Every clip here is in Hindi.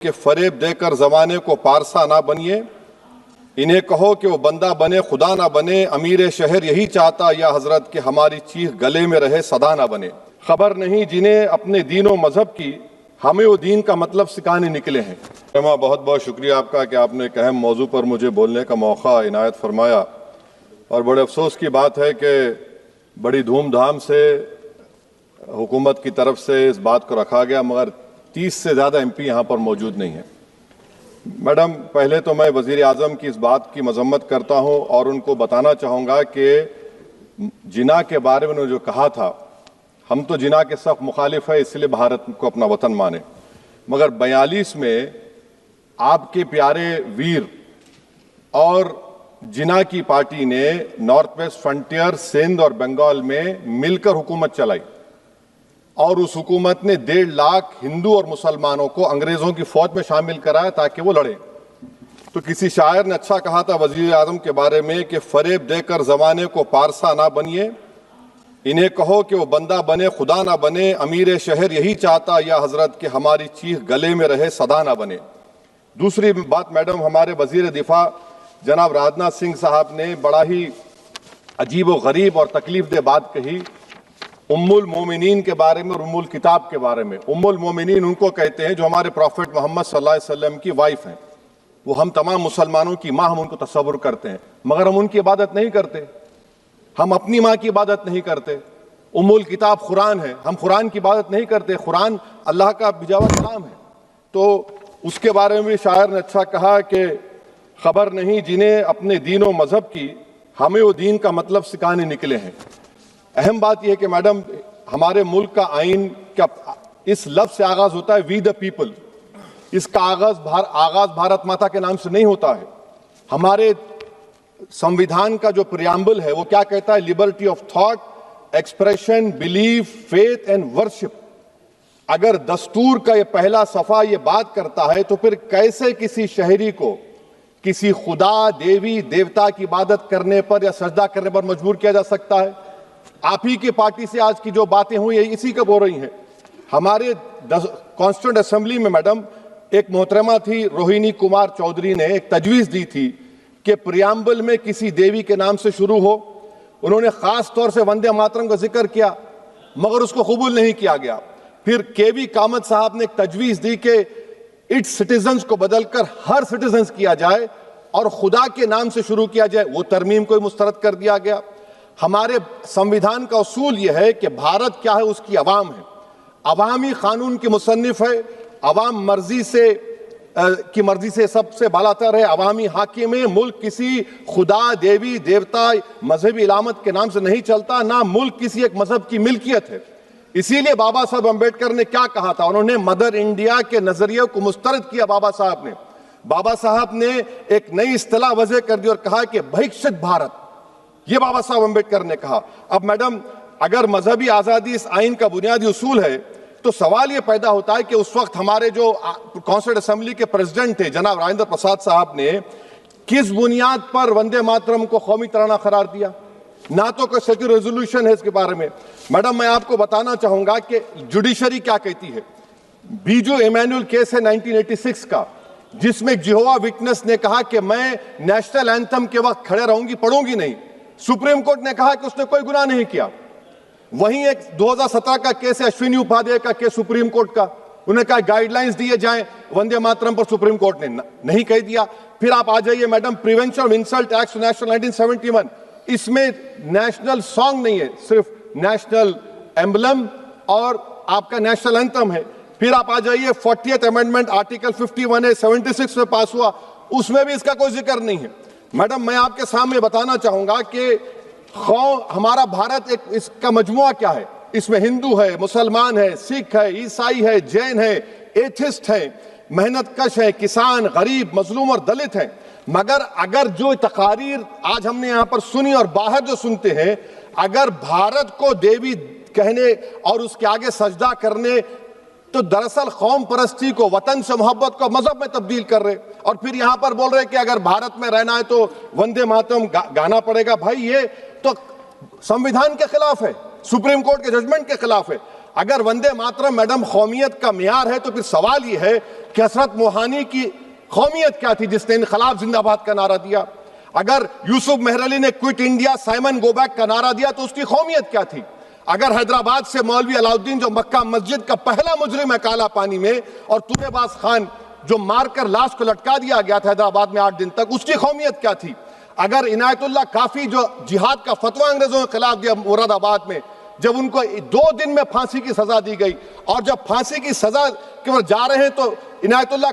के फरेब देकर जमाने को पारसा ना बनिए, इन्हें कहो कि वो बंदा बने खुदा ना बने, अमीर शहर यही चाहता या हजरत कि हमारी चीख गले में रहे सदा ना बने। खबर नहीं जिन्हें अपने दीन और मजहब की, हमें वो दीन का मतलब सिखाने निकले हैं। बहुत बहुत शुक्रिया आपका कि आपने एक अहम मौजू पर मुझे बोलने का मौका इनायत फरमाया। और बड़े अफसोस की बात है कि बड़ी धूमधाम से हुकूमत की तरफ से इस बात को रखा गया, मगर 30 से ज़्यादा MP यहाँ पर मौजूद नहीं है। मैडम, पहले तो मैं वज़ीर आज़म की इस बात की मजम्मत करता हूँ और उनको बताना चाहूँगा कि जिना के बारे में उन्होंने जो कहा था, हम तो जिना के सख्त मुखालिफ है, इसलिए भारत को अपना वतन माने। मगर 42 में आपके प्यारे वीर और जिना की पार्टी ने नॉर्थ वेस्ट फ्रंटियर, सिंध और बंगाल में मिलकर हुकूमत चलाई और उस हुकूमत ने 1.5 लाख हिंदू और मुसलमानों को अंग्रेजों की फौज में शामिल कराया ताकि वो लड़े। तो किसी शायर ने अच्छा कहा था वजीर आजम के बारे में कि फरेब देकर जमाने को पारसा ना बनिए, इन्हें कहो कि वो बंदा बने खुदा ना बने, अमीर शहर यही चाहता या हजरत कि हमारी चीख गले में रहे सदा ना बने। दूसरी बात मैडम, हमारे वजीर दिफा जनाब राजनाथ सिंह साहब ने बड़ा ही अजीब व गरीब और तकलीफ दे बात कही उम्मुल मोमिनीन के बारे में और उम्मुल किताब के बारे में। उम्मुल मोमिनीन उनको कहते हैं जो हमारे प्रॉफिट मोहम्मद सल्लल्लाहु अलैहि वसल्लम की वाइफ हैं। वो हम तमाम मुसलमानों की माँ, हम उनको तस्वुर करते हैं, मगर हम उनकी इबादत नहीं करते। हम अपनी माँ की इबादत नहीं करते। उम्मुल किताब कुरान है, हम कुरान की इबादत नहीं करते। कुरान अल्लाह का भिजावा कलाम है। तो उसके बारे में शायर ने अच्छा कहा कि खबर नहीं जिन्हें अपने दीन और मजहब की, हमें वो दीन का मतलब सिखाने निकले हैं। अहम बात यह है कि मैडम, हमारे मुल्क का आइन का इस लफ्ज से आगाज होता है वी द पीपल। इसका आगाज भारत माता के नाम से नहीं होता है। हमारे संविधान का जो प्रियम्बल है वो क्या कहता है? Liberty of thought, expression, belief, faith and worship. अगर दस्तूर का ये पहला सफा ये बात करता है तो फिर कैसे किसी शहरी को किसी खुदा, देवी, देवता की इबादत करने पर या सजदा करने पर मजबूर किया जा सकता है? आप ही की पार्टी से आज की जो बातें हुई है इसी का बोल रही हैं। हमारे कॉन्स्टिट्यूंट असेंबली में मैडम एक मोहतरमा थी रोहिणी कुमार चौधरी ने एक तजवीज दी थी कि प्रियम्बल में किसी देवी के नाम से शुरू हो। उन्होंने खास तौर से वंदे मातरम का जिक्र किया, मगर उसको कबूल नहीं किया गया। फिर KV कामत साहब ने एक तजवीज दी कि इट्स सिटीजन्स को बदलकर हर सिटीजन्स किया जाए और खुदा के नाम से शुरू किया जाए। वो तरमीम को मुस्तरद कर दिया गया। हमारे संविधान का उसूल यह है कि भारत क्या है, उसकी अवाम है, अवामी कानून की मुसन्निफ है, अवाम की मर्जी से सबसे बालातर है, अवामी हाकिम है। मुल्क किसी खुदा, देवी, देवता, मजहबी इलामत के नाम से नहीं चलता, ना मुल्क किसी एक मजहब की मिल्कियत है। इसीलिए बाबा साहब अम्बेडकर ने क्या कहा था? उन्होंने मदर इंडिया के नजरिए को मुस्तरद किया। बाबा साहब ने एक नई इस्तिलाह वजह कर दी और कहा कि भैक्षित भारत, ये बाबा साहब अम्बेडकर ने कहा। अब मैडम, अगर मजहबी आजादी इस आइन का बुनियादी उसूल है तो सवाल यह पैदा होता है कि उस वक्त हमारे जो कॉन्स्टिट्यूंट असेंबली के प्रेसिडेंट थे जनाब राजेंद्र प्रसाद साहब ने किस बुनियाद पर वंदे मातरम को कौमी तराना करार दिया? ना तो कोई सेक्यूर रेजोल्यूशन है इसके बारे में। मैडम, मैं आपको बताना चाहूंगा कि जुडिशरी क्या कहती है। बीजू इमैनुअल केस है 1986 का, जिसमें जिहोवा विटनेस ने कहा कि मैं नेशनल एंथम के वक्त खड़े रहूंगी, पढ़ूंगी नहीं। सुप्रीम कोर्ट ने कहा कि उसने कोई गुनाह नहीं किया। वहीं एक 2017 का केस है अश्विनी उपाध्याय का केस सुप्रीम कोर्ट का, उन्हें कहा गाइडलाइंस दिए जाएं वंदे मातरम पर, सुप्रीम कोर्ट ने नहीं कह दिया। फिर आप आ जाइए madam, prevention of insult act national 1971, इसमें नेशनल सॉन्ग नहीं है, सिर्फ नेशनल एम्बलम और आपका नेशनल एंथम है। फिर आप आ जाइए 40th अमेंडमेंट आर्टिकल 51A 76 में पास हुआ, उसमें भी इसका कोई जिक्र नहीं है। मैडम, मैं आपके सामने बताना चाहूंगा कि हमारा भारत एक इसका मजमुआ क्या है। इसमें हिंदू है, मुसलमान है, सिख है, ईसाई है, जैन है, एथिस्ट है, मेहनतकश है, किसान, गरीब, मजलूम और दलित है। मगर अगर जो तकारीर आज हमने यहां पर सुनी और बाहर जो सुनते हैं, अगर भारत को देवी कहने और उसके आगे सजदा करने, तो दरअसल कौम परस्ती को, वतन से मोहब्बत को मजहब में तब्दील कर रहे और फिर यहां पर बोल रहे कि अगर भारत में रहना है तो वंदे मातरम गाना पड़ेगा। भाई, ये तो संविधान के खिलाफ है, सुप्रीम कोर्ट के जजमेंट के खिलाफ है। अगर वंदे मातरम मैडम कौमियत का मियार है तो फिर सवाल यह है कि हजरत मोहानी की कौमियत क्या थी जिसने इनकलाब जिंदाबाद का नारा दिया? अगर यूसुफ मेहरली ने quit India Simon go back का नारा दिया तो उसकी कौमियत क्या थी? अगर हैदराबाद से मौलवी अलाउद्दीन जो मक्का मस्जिद का पहला मुजरिम है काला पानी में, और तूरेबाज खान जो मारकर लाश को लटका दिया गया था हैदराबाद में 8 दिन तक, उसकी कौमियत क्या थी? अगर इनायतुल्लाह काफी जो जिहाद का फतवा अंग्रेजों के खिलाफ दिया मुरादाबाद में, जब उनको 2 दिन में फांसी की सजा दी गई, और जब फांसी की सजा के बाद जा रहे हैं तो इनायतुल्लाह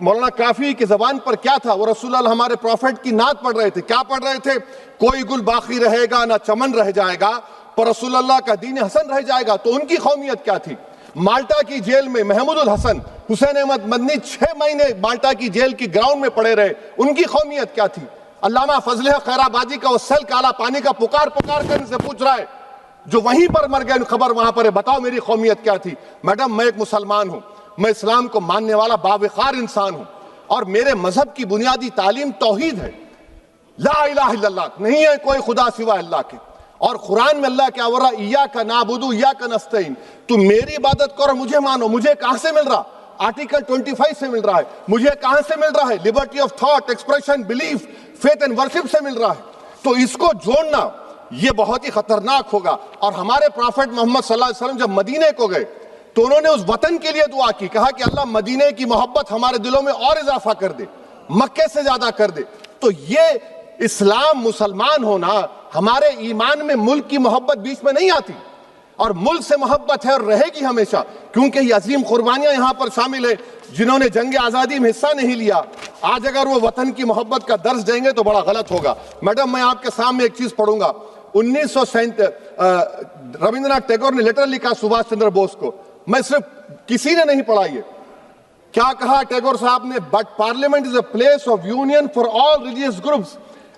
मौलाना काफी की जबान पर क्या था? वो रसूलुल्लाह हमारे प्रॉफिट की नात पढ़ रहे थे। क्या पढ़ रहे थे? कोई गुल बाकी रहेगा ना चमन रह जाएगा, पर रसूलुल्लाह का दीन हसन रह जाएगा। तो उनकी कौमियत क्या थी? माल्टा की जेल में महमूदुल हसन, हुसैन अहमद मदनी 6 महीने माल्टा की जेल की ग्राउंड में पड़े रहे, उनकी कौमियत क्या थी? अल्लामा फजल खैराबादी का वो सेल काला पानी का पुकार पुकार कर इनसे पूछ रहा है, जो वहीं पर मर गए, खबर वहां पर है, बताओ मेरी कौमियत क्या थी? मैडम, मैं एक मुसलमान हूं, मैं इस्लाम को मानने वाला बावकार इंसान हूं, और मेरे मजहब की बुनियादी तालीम तौहीद है, ला इलाहा इल्लल्लाह, नहीं है कोई खुदा सिवा अल्लाह के। और कुरान में अल्लाह क्या बोल रहा? इय्याका नाबुदु इय्याका नस्तईन, तुम मेरी इबादत करो, मुझे मानो। मुझे कहां से मिल रहा? आर्टिकल 25 से मिल रहा है। मुझे कहां से मिल रहा है? Liberty of thought, expression, belief, faith and worship से मिल रहा है। तो इसको जोड़ना ये बहुत ही खतरनाक होगा। और हमारे प्रॉफिट मोहम्मद सल्लल्लाहु अलैहि वसल्लम जब मदीने को गए तो उन्होंने उस वतन के लिए दुआ की, कहा कि अल्लाह मदीने की मोहब्बत हमारे दिलों में और इजाफा कर दे, मक्के से ज्यादा कर दे। तो ये इस्लाम, मुसलमान होना, हमारे ईमान में मुल्क की मोहब्बत बीच में नहीं आती, और मुल्क से मोहब्बत है और रहेगी हमेशा, क्योंकि ये अजीम कुर्बानियां यहां पर शामिल है जिन्होंने जंग आजादी में हिस्सा नहीं लिया। आज अगर वो वतन की मोहब्बत का दर्ज देंगे तो बड़ा गलत होगा। मैडम, मैं आपके सामने एक चीज पढ़ूंगा। 1937 रविंद्रनाथ टैगोर ने लेटर लिखा सुभाष चंद्र बोस को। मैं सिर्फ, किसी ने नहीं पढ़ा ये। क्या कहा टैगोर साहब ने? But parliament is a place of union for all religious groups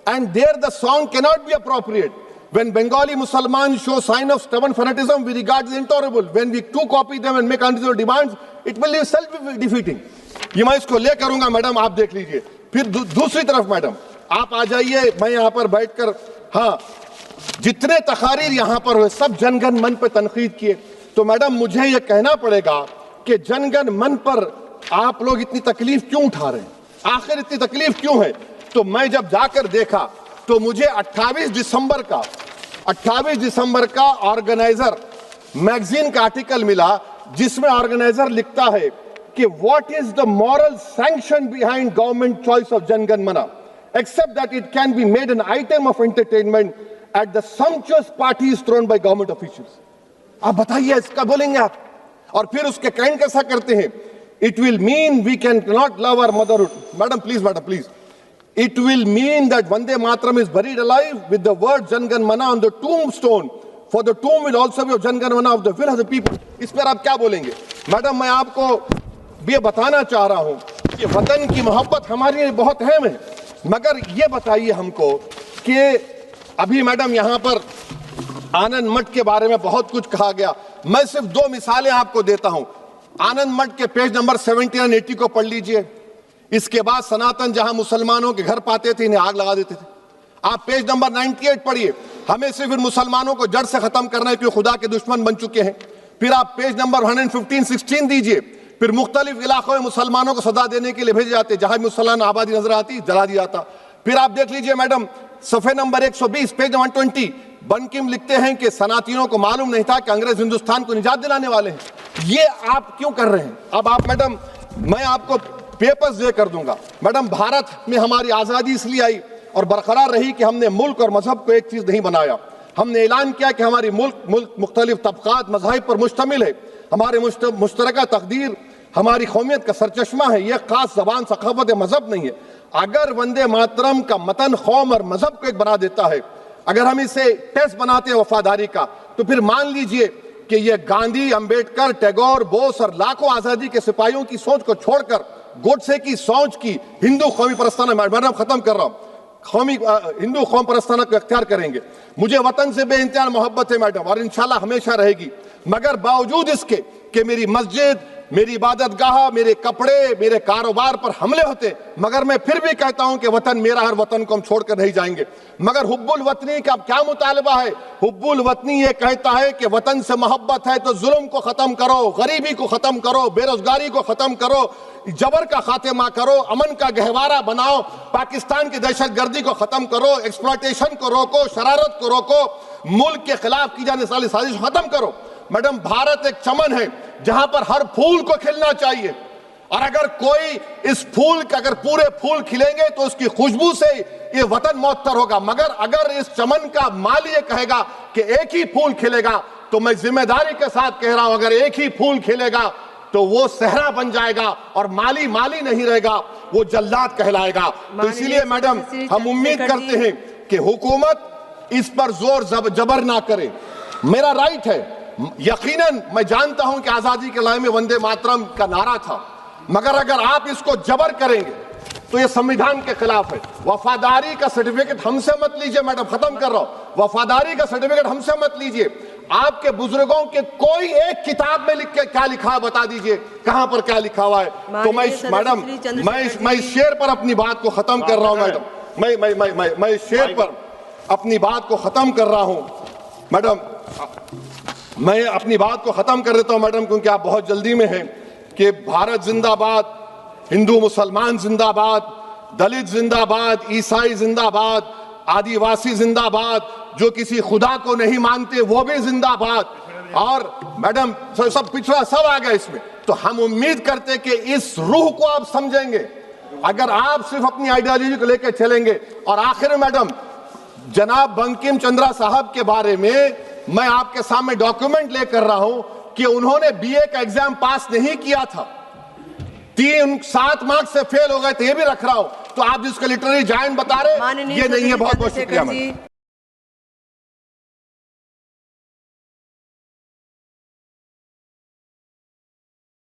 and there the song cannot be appropriate. When Bengali Muslims show sign of stubborn fanatism, we regard it intolerable. When we too copy them and make unreasonable demands, it will be self-defeating. ये मैं इसको ले करूंगा मैडम, आप देख लीजिए। फिर दूसरी तरफ मैडम आप आ जाइए, मैं यहाँ पर बैठकर, हाँ, जितने तकारीर यहाँ पर हुए सब जनगण मन पर तनकीद किए। तो मैडम मुझे ये कहना पड़ेगा कि जनगण मन पर आप लोग इतनी तकलीफ क्यों उठा रहे हैं? आखिर इतनी तकलीफ क्यों है? तो मैं जब जाकर देखा तो मुझे 28 दिसंबर का ऑर्गेनाइजर मैगजीन का आर्टिकल मिला, जिसमें ऑर्गेनाइजर लिखता है कि what is the moral sanction behind government choice of Janagana Mana except that it can be made an item of entertainment at the sumptuous parties thrown by government officials. आप बताइए, इसका बोलेंगे आप? और फिर उसके काइंड कैसा करते हैं? It will mean we can not love our motherhood. Madam please, it will mean that Vande Mataram is buried alive with the word Jan Gan Mana on the tombstone, for the tomb will also be of Jan Gan Mana of the will of the people. इस पर आप क्या बोलेंगे? मैडम, मैं आपको ये बताना चाह रहा हूं कि वतन की मोहब्बत हमारे लिए बहुत अहम है, मगर ये बताइए हमको कि अभी मैडम यहाँ पर आनंद मठ के बारे में बहुत कुछ कहा गया। मैं सिर्फ 2 मिसालें आपको देता हूं। आनंद मठ के पेज नंबर 70 और 80 को पढ़ लीजिए। इसके बाद सनातन जहां मुसलमानों के घर पाते थे, इन्हें आग लगा देते थे। आप पेज नंबर 98 पढ़िए। हमें सिर्फ इन मुसलमानों को जड़ से खत्म करना है क्योंकि खुदा के दुश्मन बन चुके हैं। फिर आप पेज नंबर 115-16 दीजिए। फिर मुख्तलिफ इलाकों में मुसलमानों को सदा देने के लिए भेजे जाते, जहां मुसलमान आबादी नजर आती जला दिया जाता। फिर आप देख लीजिए मैडम, सफे नंबर 120 पेज 120, बंकिम लिखते हैं कि सनातियों को मालूम नहीं था कि अंग्रेज हिंदुस्तान को निजात दिलाने वाले हैं। ये आप क्यों कर रहे हैं? अब आप मैडम, मैं आपको पेपर्स दे कर दूंगा। मैडम, भारत में हमारी आजादी इसलिए आई और बरकरार रही कि हमने मुल्क और मजहब को एक चीज नहीं बनाया। हमने ऐलान किया कि हमारी मुल्क मुख्तलिफ तबकात मज़ाहिब पर मुश्तमिल है। हमारे मुश्तरका तकदीर हमारी कौमियत का सरचश्मा है। यह खास जबान, सखावत, मजहब नहीं है। अगर वंदे मातरम का मतन कौम और मजहब को एक बना देता है, अगर हम इसे टेस्ट बनाते हैं वफादारी का, तो फिर मान लीजिए कि यह गांधी, अंबेडकर, टैगोर, बोस और लाखों आजादी के सिपाहियों की सोच को छोड़कर गोडसे की सोच की हिंदू कौमी परस्ताना, मैडम खत्म कर रहा हूं, कौमी हिंदू कौम परस्ताना को इख्तियार करेंगे। मुझे वतन से बेइंतहा मोहब्बत है मैडम, और इंशाल्लाह हमेशा रहेगी। मगर बावजूद इसके कि मेरी मस्जिद, मेरी इबादतगाह, मेरे कपड़े, मेरे कारोबार पर हमले होते, मगर मैं फिर भी कहता हूं कि वतन मेरा, हर वतन को हम छोड़कर नहीं जाएंगे। मगर हुब्बुल वतनी का क्या मुतालबा है? हुब्बुल वतनी ये कहता है कि वतन से मोहब्बत है तो जुल्म को खत्म करो, गरीबी को खत्म करो, बेरोजगारी को खत्म करो, जबर का खात्मा करो, अमन का गहवारा बनाओ, पाकिस्तान की दहशतगर्दी को खत्म करो, एक्सप्लॉयटेशन को रोको, शरारत को रोको, मुल्क के खिलाफ की जाने वाली साजिश खत्म करो। मैडम, भारत एक चमन है जहां पर हर फूल को खिलना चाहिए, और अगर कोई इस फूल के अगर पूरे फूल खिलेंगे तो उसकी खुशबू से ये वतन मौतर होगा। मगर अगर इस चमन का माली ये कहेगा कि एक ही फूल खिलेगा, तो मैं जिम्मेदारी के साथ कह रहा हूं, अगर एक ही फूल खिलेगा तो वो सहरा बन जाएगा और माली माली नहीं रहेगा, वो जल्लाद कहलाएगा। तो इसीलिए मैडम, हम उम्मीद करते हैं कि हुकूमत इस पर जोर जबर ना करे। मेरा राइट है, यकीनन मैं जानता हूं कि आजादी के लड़ाई में वंदे मातरम का नारा था, मगर अगर आप इसको जबर करेंगे तो ये संविधान के खिलाफ है। वफादारी का सर्टिफिकेट हमसे मत लीजिए मैडम, खत्म कर रहा हूं। वफादारी का सर्टिफिकेट हमसे मत लीजिए। आपके बुजुर्गों के कोई एक किताब में लिख के क्या लिखा है बता दीजिए, कहां पर क्या लिखा हुआ है। तो मैं मैडम, मैं इस शेर पर अपनी बात को खत्म कर रहा हूं मैडम, मैं इस शेर पर अपनी बात को खत्म कर रहा हूं मैडम, मैं अपनी बात को खत्म कर देता हूं मैडम, क्योंकि आप बहुत जल्दी में हैं। कि भारत जिंदाबाद, हिंदू मुसलमान जिंदाबाद, दलित जिंदाबाद, ईसाई जिंदाबाद, आदिवासी जिंदाबाद, जो किसी खुदा को नहीं मानते वो भी जिंदाबाद, और मैडम सब पिछड़ा सब आ गया इसमें। तो हम उम्मीद करते कि इस रूह को आप समझेंगे, अगर आप सिर्फ अपनी आइडियोलॉजी को लेकर चलेंगे। और आखिर में मैडम, जनाब बंकिम चंद्रा साहब के बारे में मैं आपके सामने डॉक्यूमेंट लेकर रहा हूं कि उन्होंने बीए का एग्जाम पास नहीं किया था, 7 मार्क्स से फेल हो गए थे, ये भी रख रहा हूं। तो आप जिसका लिटरेरी जायंट बता रहे, ये नहीं है। बहुत बहुत शुक्रिया मैडम।